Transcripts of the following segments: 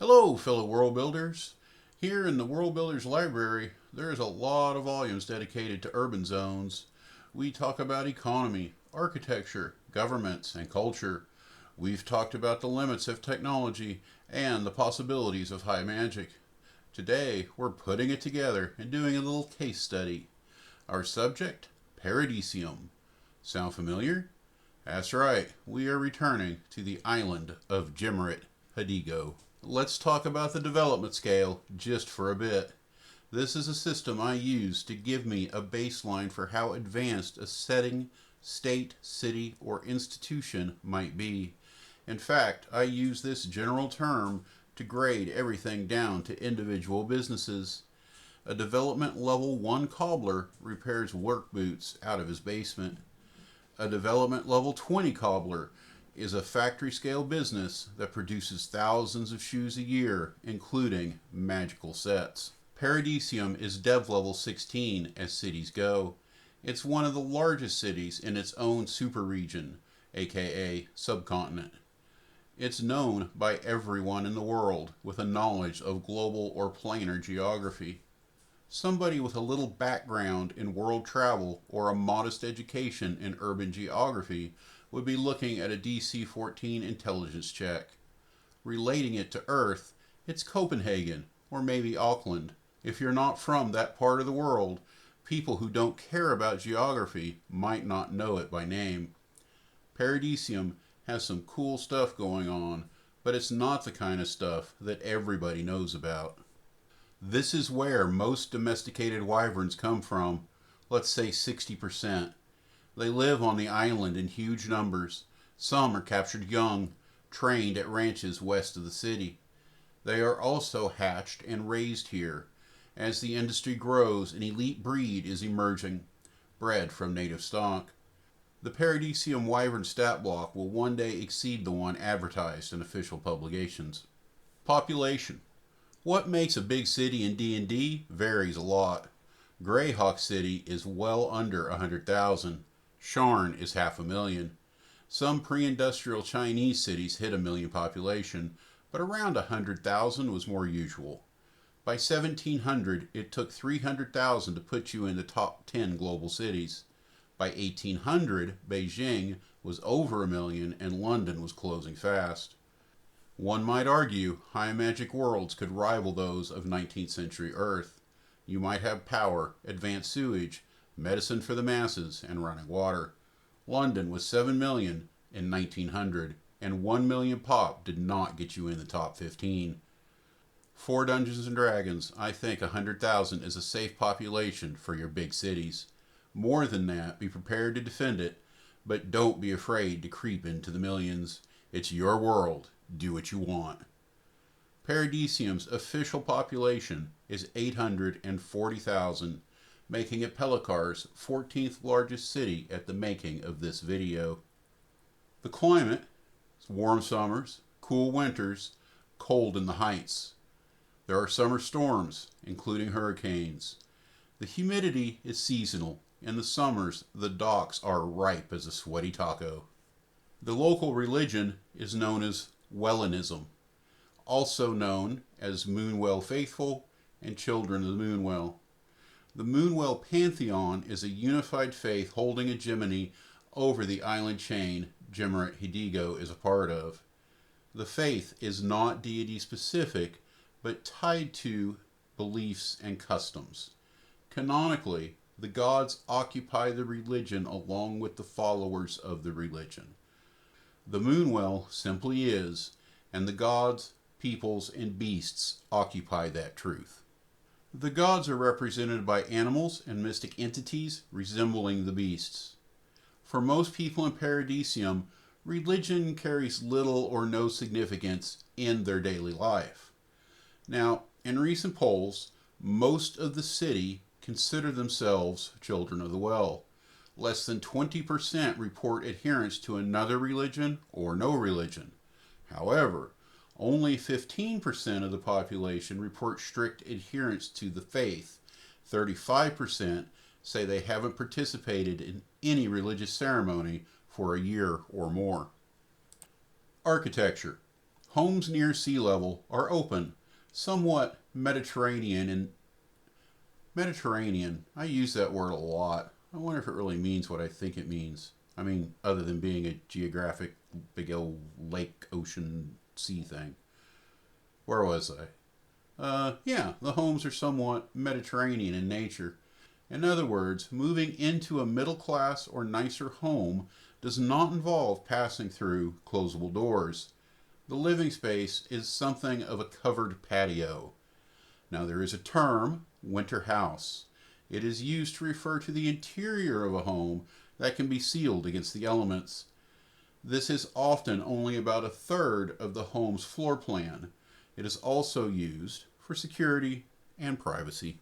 Hello, fellow world builders. Here in the World Builders Library, there is a lot of volumes dedicated to urban zones. We talk about economy, architecture, governments, and culture. We've talked about the limits of technology and the possibilities of high magic. Today, we're putting it together and doing a little case study. Our subject, Paradicium. Sound familiar? That's right, we are returning to the island of Jimmerit Hadigo. Let's talk about the development scale just for a bit. This is a system I use to give me a baseline for how advanced a setting, state, city, or institution might be. In fact, I use this general term to grade everything down to individual businesses. A development level 1 cobbler repairs work boots out of his basement. A development level 20 cobbler is a factory scale business that produces thousands of shoes a year, including magical sets. Paradicium is dev level 16 as cities go. It's one of the largest cities in its own super region, aka subcontinent. It's known by everyone in the world with a knowledge of global or planar geography. Somebody with a little background in world travel or a modest education in urban geography would be looking at a DC-14 intelligence check. Relating it to Earth, it's Copenhagen or maybe Auckland. If you're not from that part of the world, people who don't care about geography might not know it by name. Paradicium has some cool stuff going on, but it's not the kind of stuff that everybody knows about. This is where most domesticated wyverns come from, let's say 60%. They live on the island in huge numbers. Some are captured young, trained at ranches west of the city. They are also hatched and raised here. As the industry grows, an elite breed is emerging, bred from native stock. The Paradicium wyvern stat block will one day exceed the one advertised in official publications. Population. What makes a big city in D&D varies a lot. Greyhawk City is well under 100,000. Sharn is 500,000. Some pre-industrial Chinese cities hit 1 million population, but around 100,000 was more usual. By 1700, it took 300,000 to put you in the top 10 global cities. By 1800, Beijing was over 1 million and London was closing fast. One might argue high magic worlds could rival those of 19th century Earth. You might have power, advanced sewage, medicine for the masses, and running water. London was 7 million in 1900, and 1 million pop did not get you in the top 15. For Dungeons & Dragons, I think 100,000 is a safe population for your big cities. More than that, be prepared to defend it, but don't be afraid to creep into the millions. It's your world. Do what you want. Paradicium's official population is 840,000, making it Pelicar's 14th largest city at the making of this video. The climate is warm summers, cool winters, cold in the heights. There are summer storms, including hurricanes. The humidity is seasonal. In the summers, the docks are ripe as a sweaty taco. The local religion is known as Wellinism, also known as Moonwell Faithful and Children of the Moonwell. The Moonwell Pantheon is a unified faith holding hegemony over the island chain Jimmerit Hadigo is a part of. The faith is not deity specific, but tied to beliefs and customs. Canonically, the gods occupy the religion along with the followers of the religion. The Moonwell simply is, and the gods, peoples, and beasts occupy that truth. The gods are represented by animals and mystic entities resembling the beasts. For most people in Paradicium, religion carries little or no significance in their daily life. Now, in recent polls, most of the city consider themselves children of the well. Less than 20% report adherence to another religion or no religion. However, only 15% of the population report strict adherence to the faith. 35% say they haven't participated in any religious ceremony for a year or more. Architecture. Homes near sea level are open, somewhat Mediterranean. I use that word a lot. I wonder if it really means what I think it means. I mean, other than being a geographic big old lake, ocean, sea thing. Where was I? Yeah, the homes are somewhat Mediterranean in nature. In other words, moving into a middle class or nicer home does not involve passing through closable doors. The living space is something of a covered patio. Now, there is a term, winter house. It is used to refer to the interior of a home that can be sealed against the elements. This is often only about a third of the home's floor plan. It is also used for security and privacy.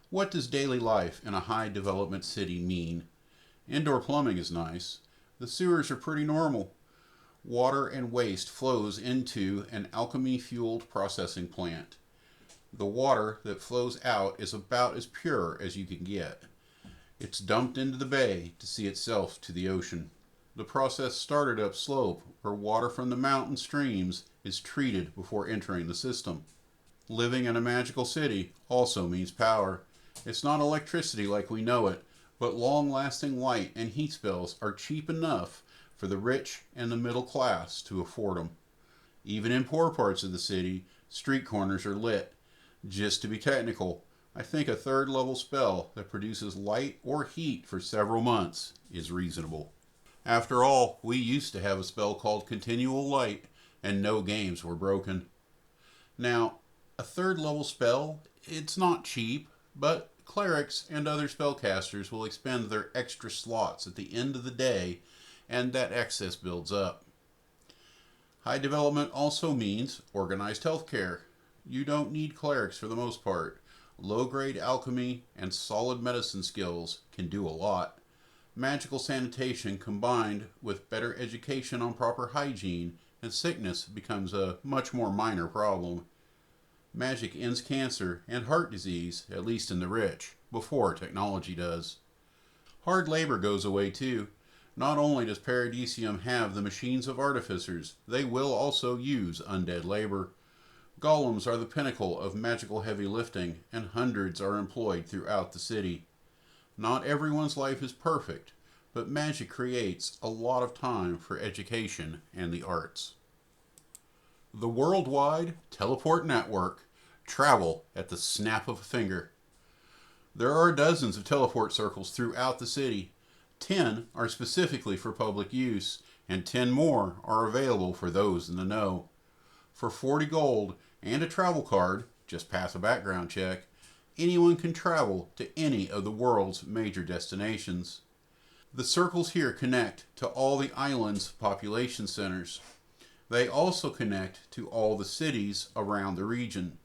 What does daily life in a high development city mean? Indoor plumbing is nice. The sewers are pretty normal. Water and waste flows into an alchemy-fueled processing plant. The water that flows out is about as pure as you can get. It's dumped into the bay to see itself to the ocean. The process started upslope, where water from the mountain streams is treated before entering the system. Living in a magical city also means power. It's not electricity like we know it, but long-lasting light and heat spells are cheap enough for the rich and the middle class to afford them. Even in poor parts of the city, street corners are lit. Just to be technical, I think a third-level spell that produces light or heat for several months is reasonable. After all, we used to have a spell called Continual Light, and no games were broken. Now, a third-level spell, it's not cheap, but clerics and other spellcasters will expend their extra slots at the end of the day, and that excess builds up. High development also means organized healthcare. You don't need clerics for the most part. Low-grade alchemy and solid medicine skills can do a lot. Magical sanitation combined with better education on proper hygiene and sickness becomes a much more minor problem. Magic ends cancer and heart disease, at least in the rich, before technology does. Hard labor goes away too. Not only does Paradicium have the machines of artificers, they will also use undead labor. Golems are the pinnacle of magical heavy lifting, and hundreds are employed throughout the city. Not everyone's life is perfect, but magic creates a lot of time for education and the arts. The worldwide teleport network. Travel at the snap of a finger. There are dozens of teleport circles throughout the city. 10 are specifically for public use, and 10 more are available for those in the know. For 40 gold and a travel card, just pass a background check, anyone can travel to any of the world's major destinations. The circles here connect to all the island's population centers. They also connect to all the cities around the region.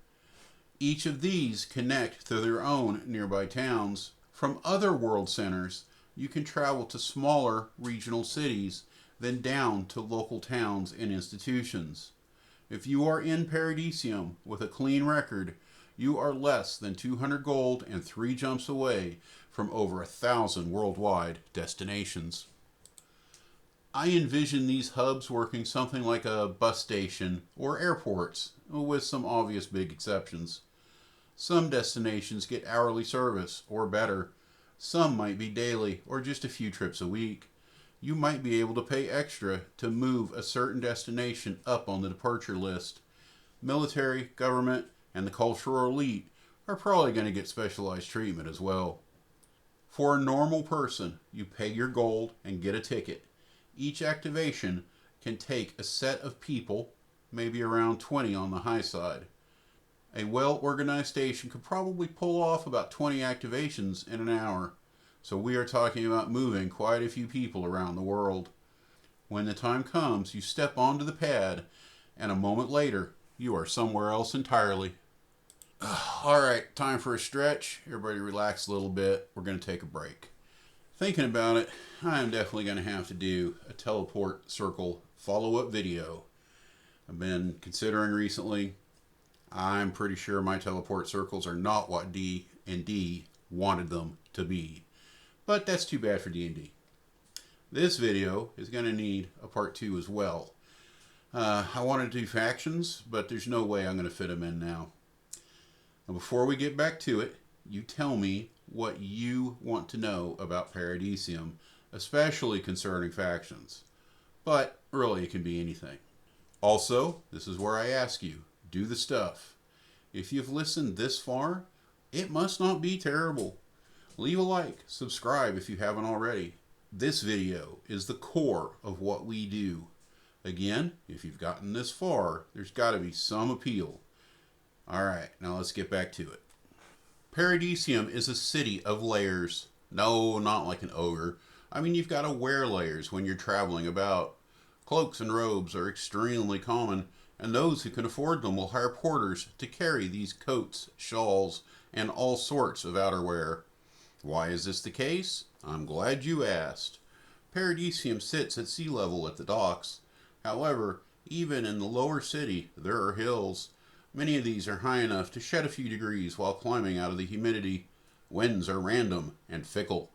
Each of these connect to their own nearby towns. From other world centers, you can travel to smaller regional cities, then down to local towns and institutions. If you are in Paradicium with a clean record, you are less than 200 gold and 3 jumps away from over 1,000 worldwide destinations. I envision these hubs working something like a bus station or airports, with some obvious big exceptions. Some destinations get hourly service, or better. Some might be daily, or just a few trips a week. You might be able to pay extra to move a certain destination up on the departure list. Military, government, and the cultural elite are probably going to get specialized treatment as well. For a normal person, you pay your gold and get a ticket. Each activation can take a set of people, maybe around 20 on the high side. A well-organized station could probably pull off about 20 activations in an hour, so we are talking about moving quite a few people around the world. When the time comes, you step onto the pad, and a moment later, you are somewhere else entirely. Alright, time for a stretch. Everybody relax a little bit. We're going to take a break. Thinking about it, I am definitely going to have to do a teleport circle follow-up video. I've been considering recently. I'm pretty sure my teleport circles are not what D&D wanted them to be. But that's too bad for D&D. This video is going to need a part 2 as well. I wanted to do factions, but there's no way I'm going to fit them in now. Now, before we get back to it, you tell me what you want to know about Paradicium, especially concerning factions. But really, it can be anything. Also, this is where I ask you, do the stuff. If you've listened this far, it must not be terrible. Leave a like, subscribe if you haven't already. This video is the core of what we do. Again, if you've gotten this far, there's got to be some appeal. Alright, now let's get back to it. Paradicium is a city of layers. No, not like an ogre. I mean, you've got to wear layers when you're traveling about. Cloaks and robes are extremely common, and those who can afford them will hire porters to carry these coats, shawls, and all sorts of outerwear. Why is this the case? I'm glad you asked. Paradicium sits at sea level at the docks. However, even in the lower city, there are hills. Many of these are high enough to shed a few degrees while climbing out of the humidity. Winds are random and fickle.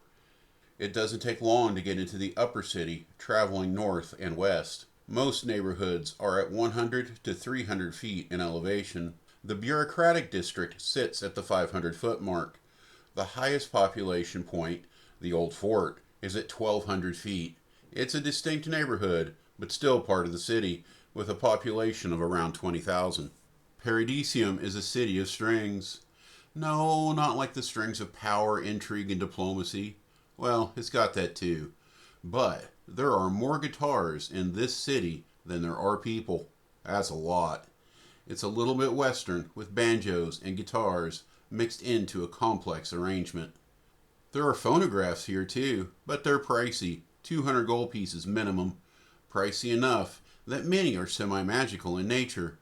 It doesn't take long to get into the upper city, traveling north and west. Most neighborhoods are at 100 to 300 feet in elevation. The bureaucratic district sits at the 500-foot mark. The highest population point, the Old Fort, is at 1,200 feet. It's a distinct neighborhood, but still part of the city, with a population of around 20,000. Paradicium is a city of strings. No, not like the strings of power, intrigue, and diplomacy. Well, it's got that too. But there are more guitars in this city than there are people. That's a lot. It's a little bit Western, with banjos and guitars mixed into a complex arrangement. There are phonographs here too, but they're pricey, 200 gold pieces minimum. Pricey enough that many are semi-magical in nature.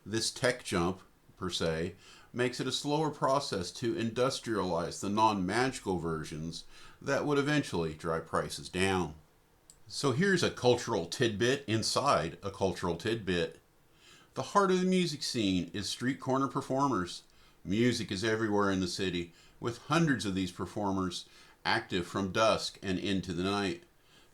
This tech jump, per se, makes it a slower process to industrialize the non-magical versions that would eventually drive prices down. So here's a cultural tidbit inside a cultural tidbit. The heart of the music scene is street corner performers. Music is everywhere in the city, with hundreds of these performers active from dusk and into the night.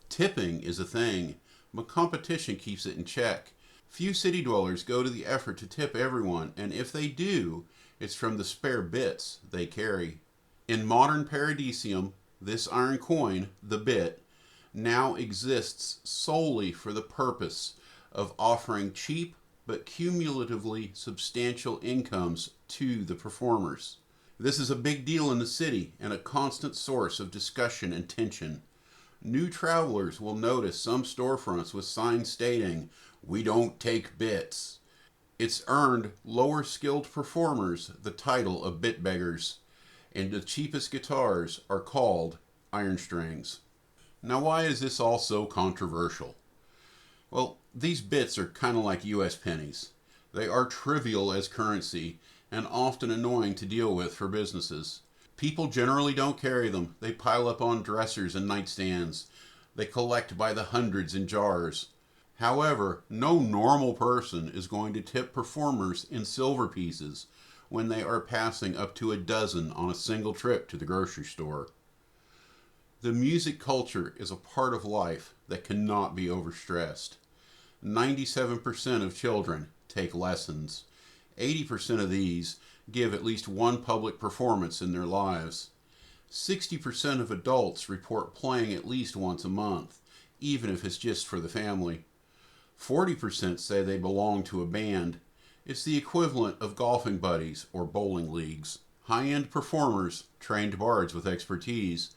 Tipping is a thing, but competition keeps it in check. Few city dwellers go to the effort to tip everyone, and if they do, it's from the spare bits they carry. In modern Paradicium, this iron coin, the bit, now exists solely for the purpose of offering cheap but cumulatively substantial incomes to the performers. This is a big deal in the city and a constant source of discussion and tension. New travelers will notice some storefronts with signs stating, "We don't take bits." It's earned lower skilled performers the title of bit beggars, and the cheapest guitars are called iron strings. Now, why is this all so controversial? Well, these bits are kind of like US pennies. They are trivial as currency and often annoying to deal with for businesses. People generally don't carry them. They pile up on dressers and nightstands. They collect by the hundreds in jars. However, no normal person is going to tip performers in silver pieces when they are passing up to a dozen on a single trip to the grocery store. The music culture is a part of life that cannot be overstressed. 97% of children take lessons. 80% of these give at least one public performance in their lives. 60% of adults report playing at least once a month, even if it's just for the family. 40% say they belong to a band. It's the equivalent of golfing buddies or bowling leagues. High-end performers, trained bards with expertise,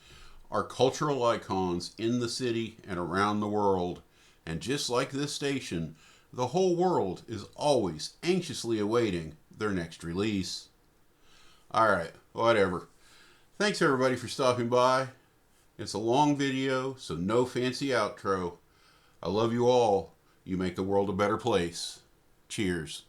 are cultural icons in the city and around the world. And just like this station, the whole world is always anxiously awaiting their next release. Alright, whatever. Thanks everybody for stopping by. It's a long video, so no fancy outro. I love you all. You make the world a better place. Cheers.